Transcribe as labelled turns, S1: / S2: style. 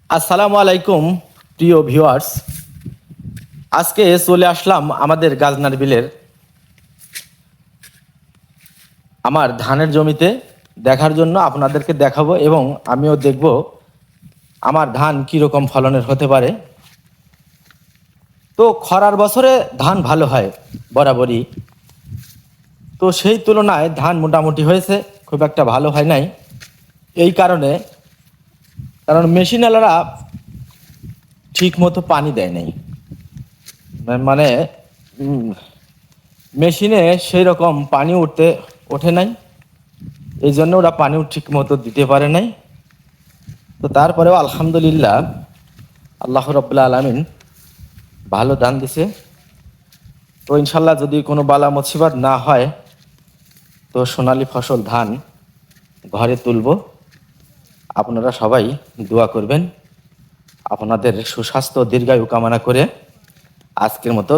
S1: আসসালামু আলাইকুম প্রিয় ভিউয়ার্স। আজকে চলে আসলাম আমাদের গাজনার বিলের আমার ধানের জমিতে দেখার জন্য, আপনাদেরকে দেখাবো এবং আমিও দেখব আমার ধান কি রকম ফলনের হতে পারে। তো খরার বছরে ধান ভালো হয় বরাবরই, তো সেই তুলনায় ধান মোটামুটি হয়েছে, খুব একটা ভালো হয় নাই। এই কারণ মেশিনওয়ালারা ঠিক মতো পানি দেয় নাই, মানে মেশিনে সেই রকম পানি ওঠে নাই, এই জন্য ওরা পানিও ঠিক মতো দিতে পারে নাই। তো তারপরেও আলহামদুলিল্লাহ, আল্লাহ রাব্বুল আলামিন ভালো ধান দিছে। তো ইনশাল্লাহ যদি কোনো বালা মুসিবত না হয়, তো সোনালী ফসল ধান ঘরে তুলব। আপনারা সবাই দোয়া করবেন, আপনাদের সুস্বাস্থ্য দীর্ঘায়ু কামনা করে আজকের মতো